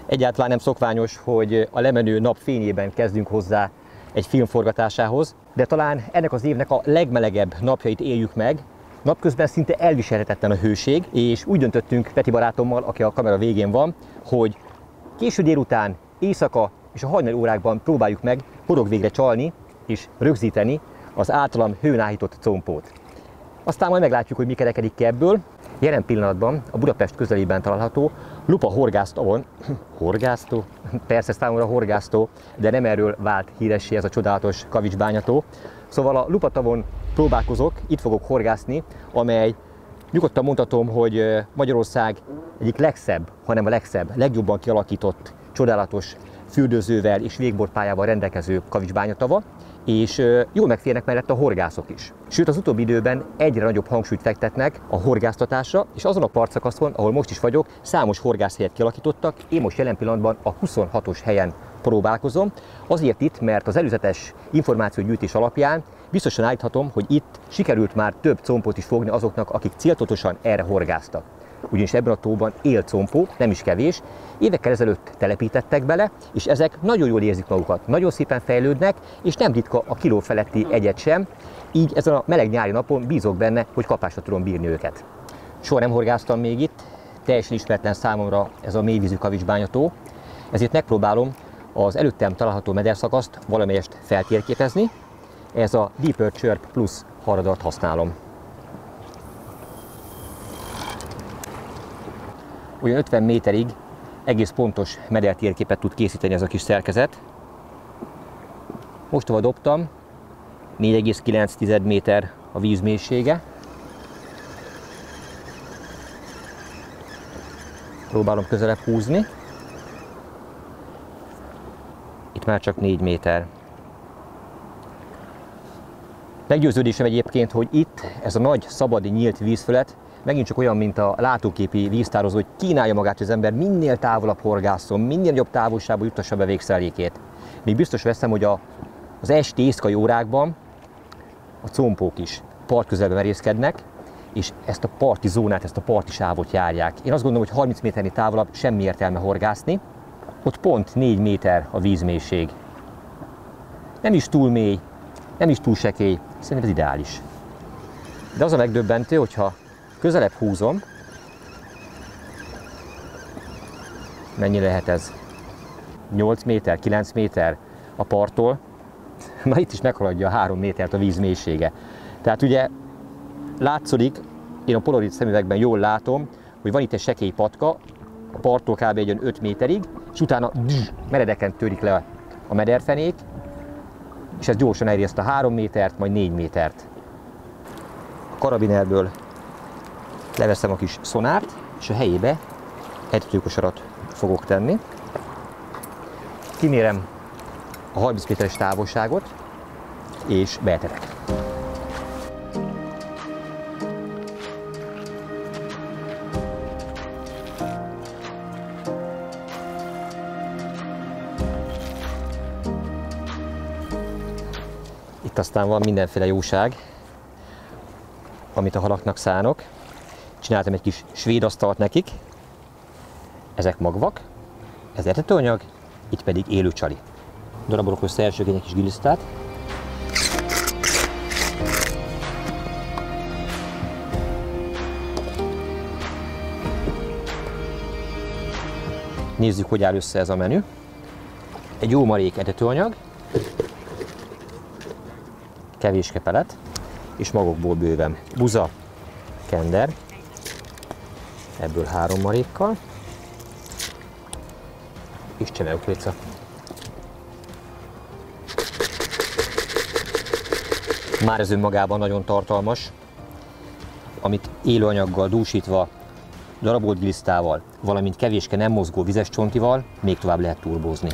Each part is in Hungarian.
Egyáltalán nem szokványos, hogy a lemenő nap fényében kezdünk hozzá egy film forgatásához, de talán ennek az évnek a legmelegebb napjait éljük meg. Napközben szinte elviselhetetlen a hőség, és úgy döntöttünk Peti barátommal, aki a kamera végén van, hogy késő délután, éjszaka és a hajnali órákban próbáljuk meg horogvégre csalni és rögzíteni az általam hőn áhított compót. Aztán majd meglátjuk, hogy mi kerekedik ki ebből. Jelen pillanatban a Budapest közelében található Lupa horgásztón, horgásztó? Persze számomra horgásztó, de nem erről vált híressé ez a csodálatos kavicsbányató. Szóval a Lupa tavon próbálkozok, itt fogok horgászni, amely nyugodtan mondhatom, hogy Magyarország egyik legszebb, hanem a legszebb, legjobban kialakított, csodálatos fürdőzővel és végbortpályával rendelkező kavicsbányatava, és jól megférnek mellett a horgászok is. Sőt, az utóbbi időben egyre nagyobb hangsúlyt fektetnek a horgásztatásra, és azon a partszakaszon, ahol most is vagyok, számos horgászhelyet kialakítottak. Én most jelen pillanatban a 26-os helyen próbálkozom. Azért itt, mert az előzetes információgyűjtés alapján biztosan állíthatom, hogy itt sikerült már több compót is fogni azoknak, akik céltudatosan erre horgáztak. Ugyanis ebben a tóban él compó, nem is kevés, évekkel ezelőtt telepítettek bele, és ezek nagyon jól érzik magukat, nagyon szépen fejlődnek, és nem ritka a kiló feletti egyet sem, így ezen a meleg nyári napon bízok benne, hogy kapásra tudom bírni őket. Soha nem horgáztam még itt, teljesen ismeretlen számomra ez a mélyvízű kavicsbányató, ezért megpróbálom az előttem található mederszakaszt valamelyest feltérképezni. Ez a Deeper Chirp Plus haradart használom. Olyan 50 méterig egész pontos medertérképet tud készíteni ez a kis szerkezet. Mostanában dobtam, 4,9 méter a vízmélysége. Próbálom közelebb húzni. Itt már csak 4 méter. Meggyőződésem egyébként, hogy itt ez a nagy, szabadi, nyílt vízfelet megint csak olyan, mint a látóképi víztározó, hogy kínálja magát, hogy az ember minél távolabb horgászon, minél nagyobb távolságba juttassa be végszerelékét. Még biztos veszem, hogy az esti éjszakai órákban a compók is part közelbe merészkednek, és ezt a parti zónát, ezt a parti sávot járják. Én azt gondolom, hogy 30 méternél távolabb semmi értelme horgászni. Ott pont 4 méter a vízmélység. Nem is túl mély, nem is túl sekély, szerintem ez ideális. De az a megdöbbentő, hogyha közelebb húzom, mennyi lehet ez? 8 méter, 9 méter a parttól, na itt is meghaladja a 3 métert a víz mélysége. Tehát ugye látszik, én a polaroid szemüvegben jól látom, hogy van itt egy sekély patka, a parttól kb. Egy 5 méterig, és utána meredeken törik le a mederfenék, és ez gyorsan elriaszt a 3 métert, majd 4 métert. A karabinerből leveszem a kis szonárt, és a helyébe etetőkosarat fogok tenni. Kimérem a 30 méteres távolságot, és beetetek. Itt aztán van mindenféle jóság, amit a halaknak szánok. Csináltam egy kis svéd asztalt nekik. Ezek magvak, ez etetőanyag, itt pedig élő csali. Darabolok össze elsőként egy kis gilisztát. Nézzük, hogy áll össze ez a menü. Egy jó marék etetőanyag, kevéske pelet, és magokból bőven buza, kender, ebből 3 marékkal, és csemegukorica. Már ez önmagában nagyon tartalmas, amit élőanyaggal dúsítva, darabolt gilisztával, valamint kevéske nem mozgó vizes csontival még tovább lehet turbózni.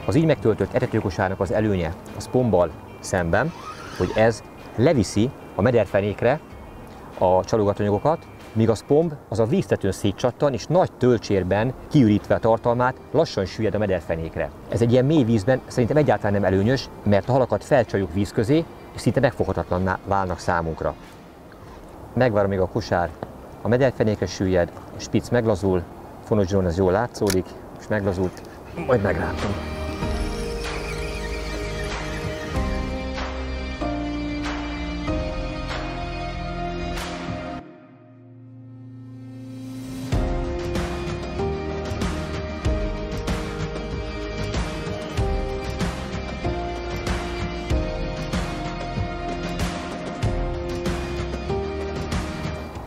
Az így megtöltött etetőkosárnak az előnye a spombbal szemben, hogy ez leviszi a mederfenékre a csalogatóanyagokat, míg a spomb az a víztetőn szétcsattan, és nagy tölcsérben kiürítve a tartalmát lassan süllyed a mederfenékre. Ez egy ilyen mély vízben szerintem egyáltalán nem előnyös, mert a halakat felcsaljuk víz közé, és szinte megfoghatatlanná válnak számunkra. Megvárom, még a kosár a mederfenékre süllyed, a spic meglazul, fonogyon az jól látszódik, és meglazult, majd megrántom.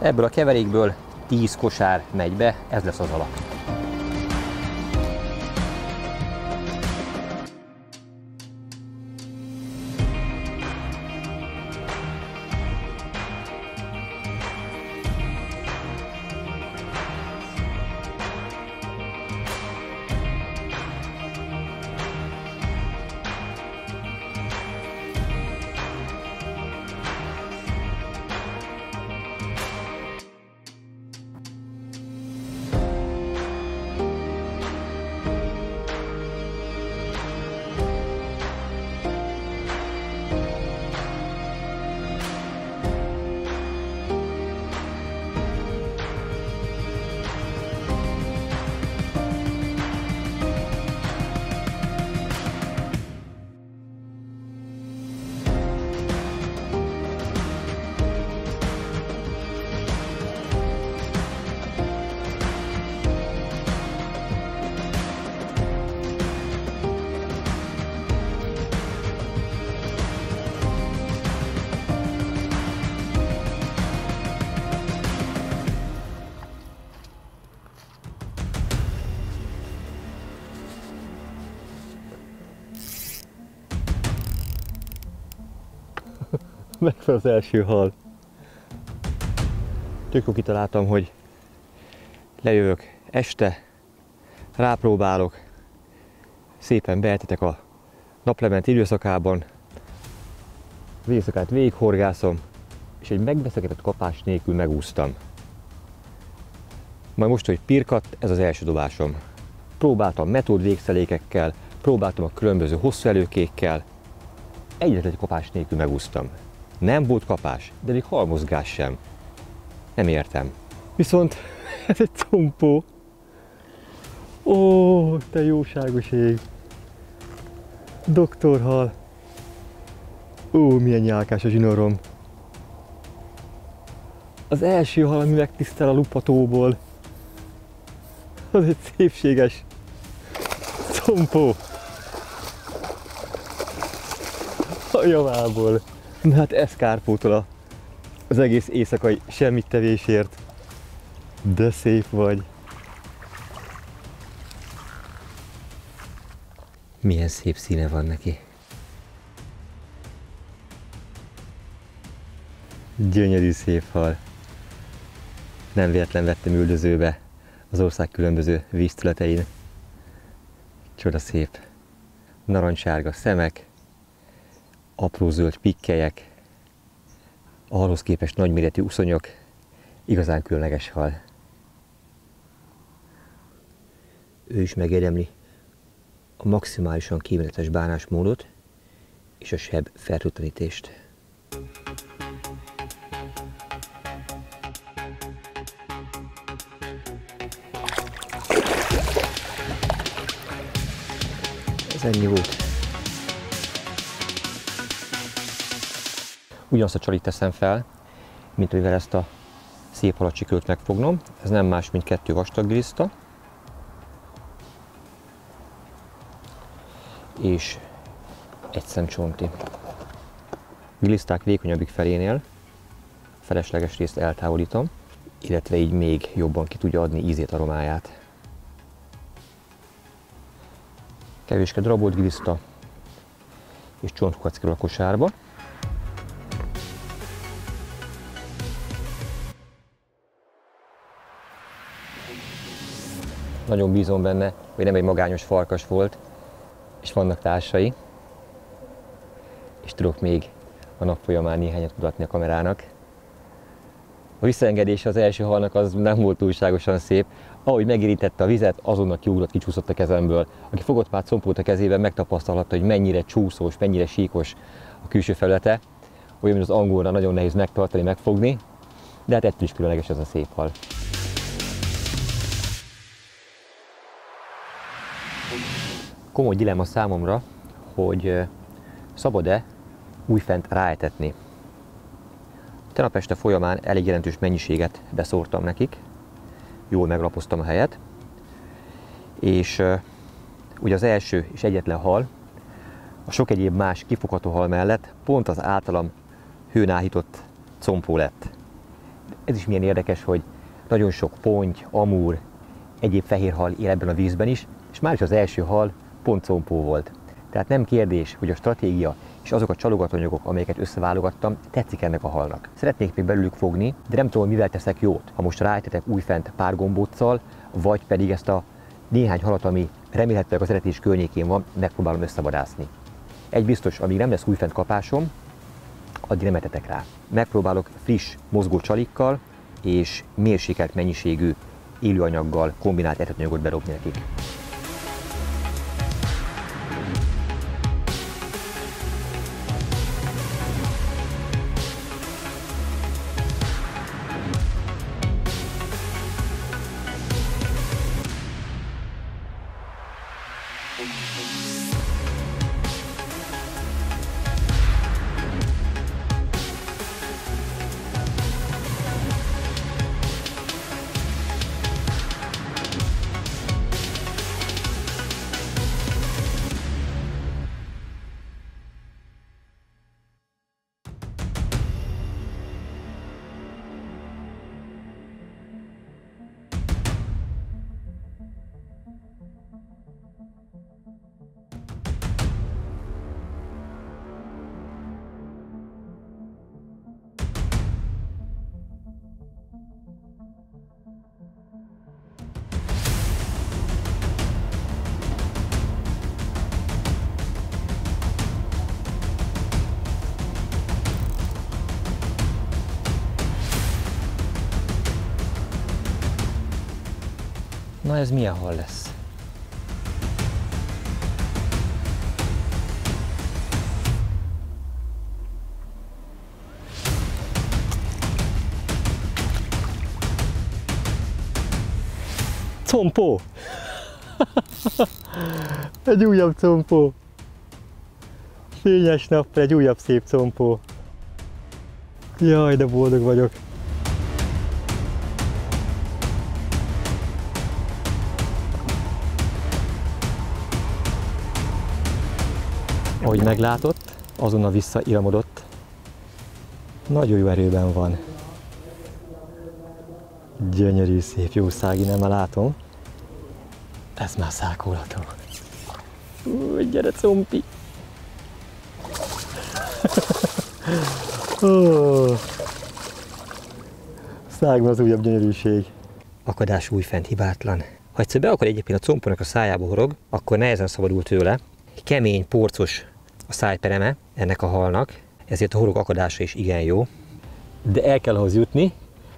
Ebből a keverékből 10 kosár megy be, ez lesz az alap. Megvan az első hal. Tök jó kitaláltam, hogy lejövök este, rápróbálok, szépen beeltetek a naplement időszakában, az éjszakát végighorgászom, és egy megbeszegetett kapás nélkül megúsztam. Majd most, hogy pirkadt, ez az első dobásom. Próbáltam metód végszelékekkel, próbáltam a különböző hosszú előkékkel, egyetlen egy kapás nélkül megúsztam. Nem volt kapás, de még halmozgás sem. Nem értem. Viszont ez egy compó. Ó, te jóságos ég. Doktorhal. Ó, milyen nyálkás a zsinorom. Az első hal, ami megtisztel a lupatóból. Az egy szépséges compó. A javából. Na hát ez kárpótol az egész éjszakai semmit tevésért. De szép vagy. Milyen szép színe van neki. Gyönyörű szép hal. Nem véletlen vettem üldözőbe az ország különböző vízterületein. Csoda szép. Narancssárga szemek, apró zöld pikkelyek, a halhoz képest nagyméretű uszonyok, igazán különleges hal. Ő is megérdemli a maximálisan kíméletes bánásmódot és a seb fertőtlenítést. Ez ennyi volt. Ugyanazt a csalit teszem fel, mint mivel ezt a szép halacsikőt megfognom. Ez nem más, mint 2 vastag giliszta. És 1 szem csonti. Giliszták vékonyabbik felénél felesleges részt eltávolítom, illetve így még jobban ki tudja adni ízét, aromáját. Kevéske darabolt giliszta és csontkukac kerül a kosárba. Nagyon bízom benne, hogy nem egy magányos farkas volt, és vannak társai, és tudok még a nap folyamán néhányat mutatni a kamerának. A visszaengedése az első halnak az nem volt túlságosan szép. Ahogy megérintette a vizet, azonnal kiugrott, kicsúszott a kezemből. Aki fogott már compót a kezében, megtapasztalhatta, hogy mennyire csúszós, mennyire síkos a külső felülete. olyan, mint az angolra, nagyon nehéz megtartani, megfogni, de hát ettől is különleges ez a szép hal. Komoly dilemma számomra, hogy szabad-e újfent ráetetni. Tegnap este folyamán elég jelentős mennyiséget beszórtam nekik, jól meglapoztam a helyet, és ugye az első és egyetlen hal, a sok egyéb más kifogható hal mellett pont az általam hőn áhított compó lett. Ez is milyen érdekes, hogy nagyon sok ponty, amúr, egyéb fehér hal él ebben a vízben is, és már is az első hal pont compó volt. Tehát nem kérdés, hogy a stratégia és azok a csalogatóanyagok, amelyeket összeválogattam, tetszik ennek a halnak. Szeretnék még belőlük fogni, de nem tudom, mivel teszek jót. Ha most ráetetek újfent pár gombóccal, vagy pedig ezt a néhány halat, ami remélhetőleg az etetés környékén van, megpróbálom összevadászni. Egy biztos, amíg nem lesz újfent kapásom, addig nem etetek rá. Megpróbálok friss, mozgó csalikkal és mérsékelt mennyiségű élőanyaggal kombinált etetőanyagot bedobni nekik. Na ez milyen hal lesz? Compó! Egy újabb compó! Fényes nappal egy újabb szép compó! Jaj, de boldog vagyok! Ahogy meglátott, azonnal visszairamodott. Nagyon jó erőben van. Gyönyörű, szép jószági, nem látom. Ez már szákolható. Gyere, compi! Szágban az újabb gyönyörűség. Akadás újfent, hibátlan. Ha egyszer be akar egyébként a compónak a szájába horog, akkor nehezen szabadul tőle. Kemény, porcos a szájpereme ennek a halnak, ezért a horog akadása is igen jó. De el kell ahhoz jutni,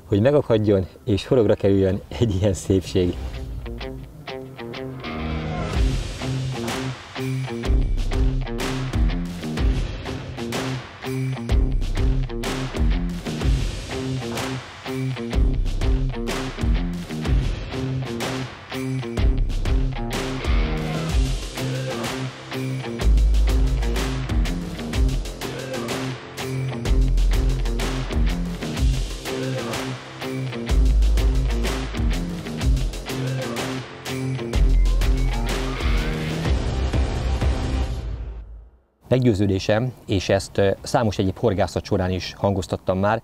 hogy megakadjon és horogra kerüljön egy ilyen szépség. Meggyőződésem, és ezt számos egyéb horgászat során is hangoztattam már,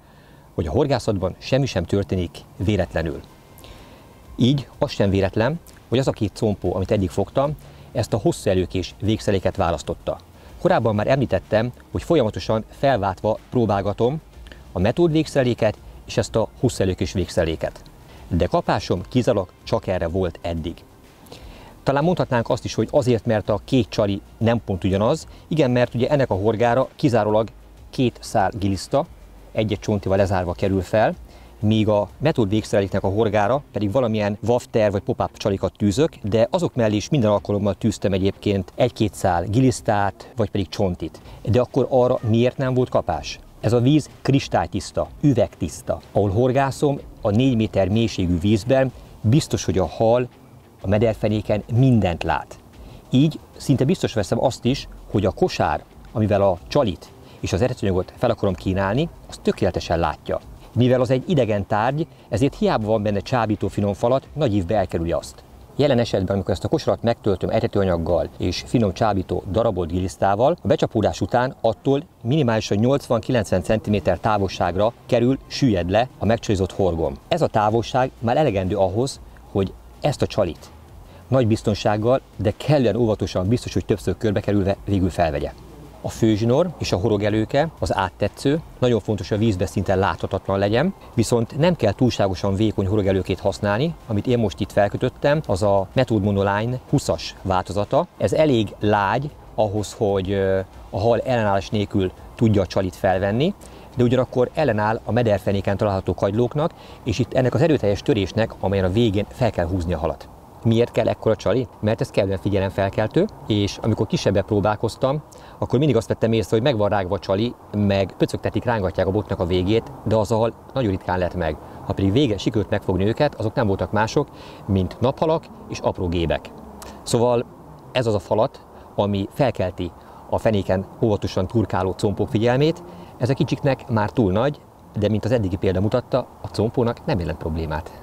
hogy a horgászatban semmi sem történik véletlenül. Így az sem véletlen, hogy az a két compó, amit eddig fogtam, ezt a hosszú előkés végszeléket választotta. Korábban már említettem, hogy folyamatosan felváltva próbálgatom a metód végszeléket és ezt a hosszú előkés végszeléket. De kapásom kizárólag csak erre volt eddig. Talán mondhatnánk azt is, hogy azért, mert a két csali nem pont ugyanaz, igen, mert ugye ennek a horgára kizárólag 2 szál giliszta, egy-egy csontival lezárva kerül fel, míg a metód végszereléknek a horgára pedig valamilyen wafter vagy pop-up csalikat tűzök, de azok mellé is minden alkalommal tűztem egyébként 1-2 szál gilisztát, vagy pedig csontit. De akkor arra miért nem volt kapás? Ez a víz kristálytiszta, üvegtiszta. Ahol horgászom, a 4 méter mélységű vízben biztos, hogy a hal a mederfenéken mindent lát. Így szinte biztos veszem azt is, hogy a kosár, amivel a csalit és az eredetőanyagot fel akarom kínálni, az tökéletesen látja. Mivel az egy idegen tárgy, ezért hiába van benne csábító finom falat, nagy ívbe elkerülje azt. Jelen esetben, amikor ezt a kosarat megtöltöm etetőanyaggal és finom csábító darabolt gilisztával, a becsapódás után attól minimálisan 80-90 cm távolságra kerül, süllyed le a megcsalizott horgom. Ez a távolság már elegendő ahhoz, hogy ezt a csalit nagy biztonsággal, de kellően óvatosan, biztos, hogy többször körbekerülve végül felvegye. A főzsinór és a horogelőke, az áttetsző, nagyon fontos, hogy a vízbe szinte láthatatlan legyen, viszont nem kell túlságosan vékony horogelőkét használni, amit én most itt felkötöttem, az a Method Monoline 20-as változata. Ez elég lágy ahhoz, hogy a hal ellenállás nélkül tudja a csalit felvenni, de ugyanakkor ellenáll a mederfenéken található kagylóknak, és itt ennek az erőteljes törésnek, amelyen a végén fel kell húzni a halat. Miért kell ekkora csali? Mert ez kellően figyelemfelkeltő, és amikor kisebbet próbálkoztam, akkor mindig azt vettem észre, hogy meg van rágva a csali, meg pöcögtetik, rángatják a botnak a végét, de az a hal nagyon ritkán lett meg. Ha pedig végre sikerült megfogni őket, azok nem voltak mások, mint naphalak és apró gébek. Szóval ez az a falat, ami felkelti a fenéken óvatosan turkáló compók figyelmét. Ez a kicsiknek már túl nagy, de mint az eddigi példa mutatta, a compónak nem jelent problémát.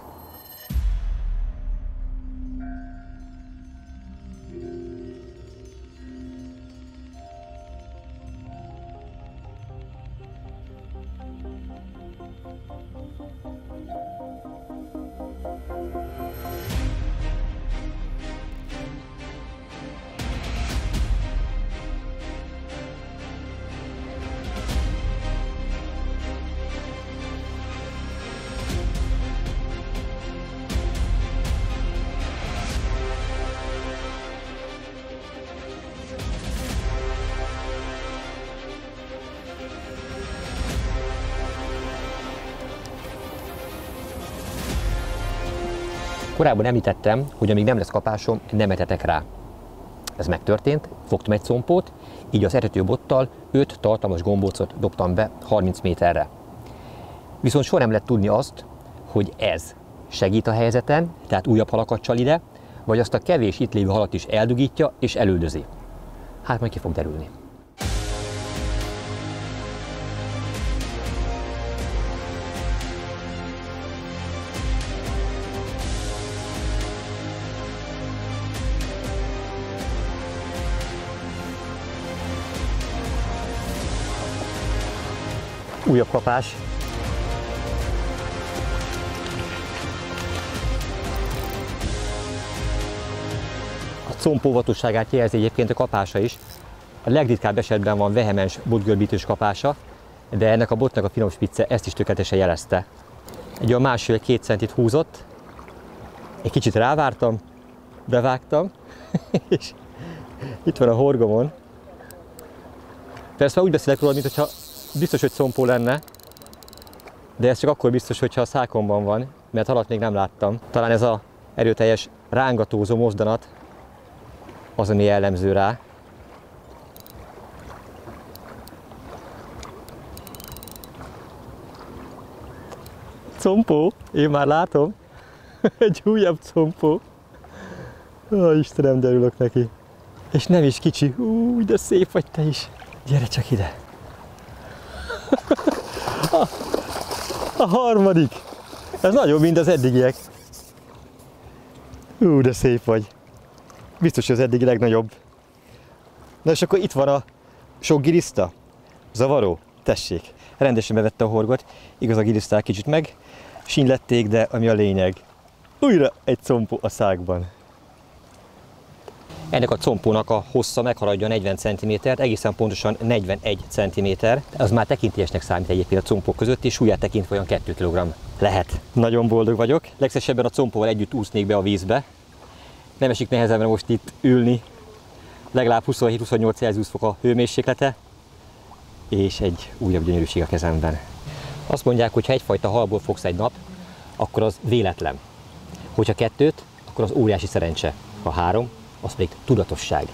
Korábban említettem, hogy amíg nem lesz kapásom, nem etetek rá. Ez megtörtént, fogtam egy compót, így az etetőbottal 5 tartalmas gombócot dobtam be 30 méterre. Viszont soha nem lehet tudni azt, hogy ez segít a helyzeten, tehát újabb halakat csal ide, vagy azt a kevés itt lévő halat is eldugítja és elüldözi. Hát majd ki fog derülni. Újabb kapás. A comp óvatosságát jelzi egyébként a kapása is. A legritkább esetben van vehemens botgörbítős kapása, de ennek a botnak a finom spicce ezt is tökéletesen jelezte. Egy olyan 1,5-2 centit húzott, egy kicsit rávártam, bevágtam, és itt van a horgomon. Persze már úgy beszélek róla, mintha biztos, hogy compó lenne, de ez csak akkor biztos, hogyha a szákomban van, mert halat még nem láttam. Talán ez az erőteljes rángatózó mozdanat az, ami jellemző rá. Compó, én már látom. Egy újabb compó. Ó, Istenem, de örülök neki. És nem is kicsi. De szép vagy te is. Gyere csak ide. A harmadik. Ez nagyobb, mint az eddigiek. De szép vagy. Biztos, hogy az eddigi legnagyobb. Na és akkor itt van a sok giliszta. Zavaró. Tessék. Rendesen bevette a horgot. Igaz, a giliszták kicsit meg sínlették, de ami a lényeg. Újra egy compó a szákban. Ennek a compónak a hossza meghaladja 40 cm-t, egészen pontosan 41 cm. Az már tekintélyesnek számít egyébként a compók között, és súlyát tekintve olyan 2 kg lehet. Nagyon boldog vagyok. Legszívesebben a compóval együtt úsznék be a vízbe. Nem esik nehezemre most itt ülni. Legalább 27-28 Celsius fok a hőmérséklete, és egy újabb gyönyörűség a kezemben. Azt mondják, hogy ha egyfajta halból fogsz egy nap, akkor az véletlen. Hogyha 2, akkor az óriási szerencse. Ha 3, az pedig tudatosság.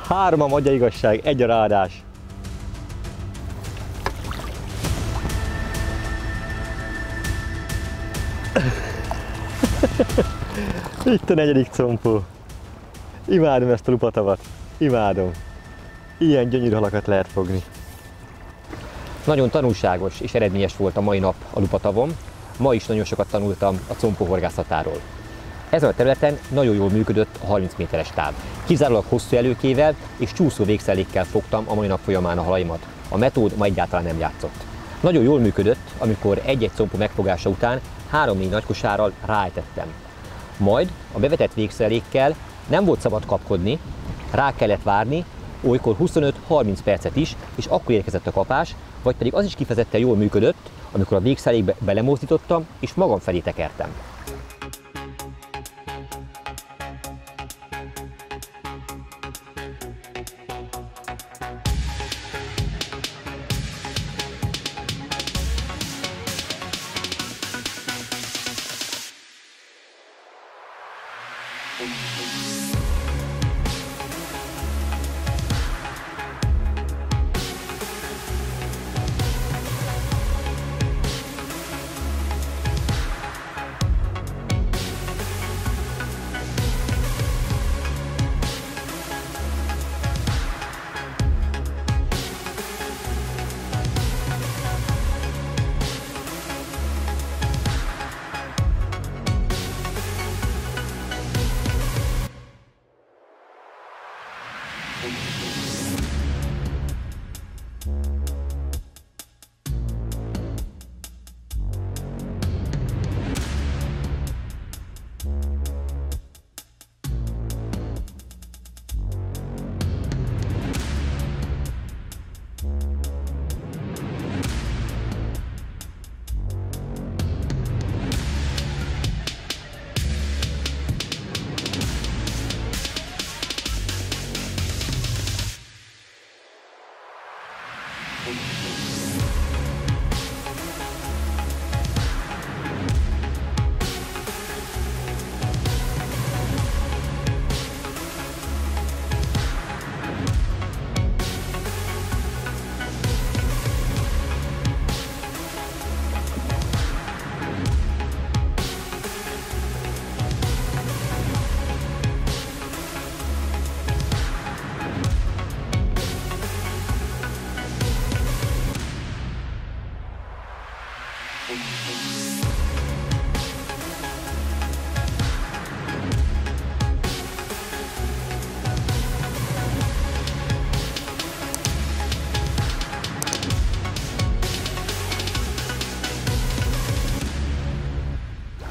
3 adja igazság, 1 a ráadás. Itt a 4. compó. Imádom ezt a lupatavat. Imádom. Ilyen gyönyörű halakat lehet fogni. Nagyon tanulságos és eredményes volt a mai nap a lupatavon. Ma is nagyon sokat tanultam a compó horgászatáról. Ezen a területen nagyon jól működött a 30 méteres táv. Kizárólag hosszú előkével és csúszó végszelékkel fogtam a mai nap folyamán a halaimat. A metód ma egyáltalán nem játszott. Nagyon jól működött, amikor egy-egy compó megfogása után 3-4 nagykosárral ráejtettem. Majd a bevetett végszelékkel nem volt szabad kapkodni, rá kellett várni, olykor 25-30 percet is, és akkor érkezett a kapás, vagy pedig az is kifejezetten jól működött, amikor a végszelékbe belemozdítottam, és magam felé tekertem.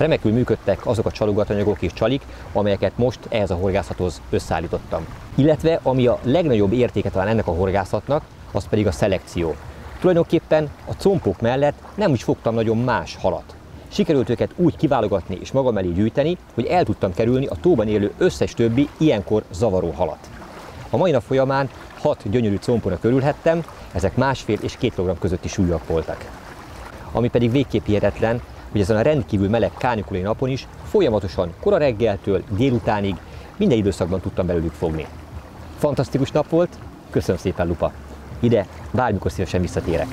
Remekül működtek azok a csalogatanyagok és csalik, amelyeket most ehhez a horgászathoz összeállítottam. Illetve ami a legnagyobb értéke talán ennek a horgászatnak, az pedig a szelekció. Tulajdonképpen a compók mellett nem úgy fogtam nagyon más halat. Sikerült őket úgy kiválogatni és magam elé gyűjteni, hogy el tudtam kerülni a tóban élő összes többi ilyenkor zavaró halat. A mai nap folyamán 6 gyönyörű compónak örülhettem, ezek 1,5 és 2 kg közötti súlyúak voltak. Ami pedig végképp hihetetlen, hogy ezen a rendkívül meleg kánikulai napon is folyamatosan kora reggeltől délutánig minden időszakban tudtam belőlük fogni. Fantasztikus nap volt, köszönöm szépen, lupa! Ide bármikor szívesen visszatérek.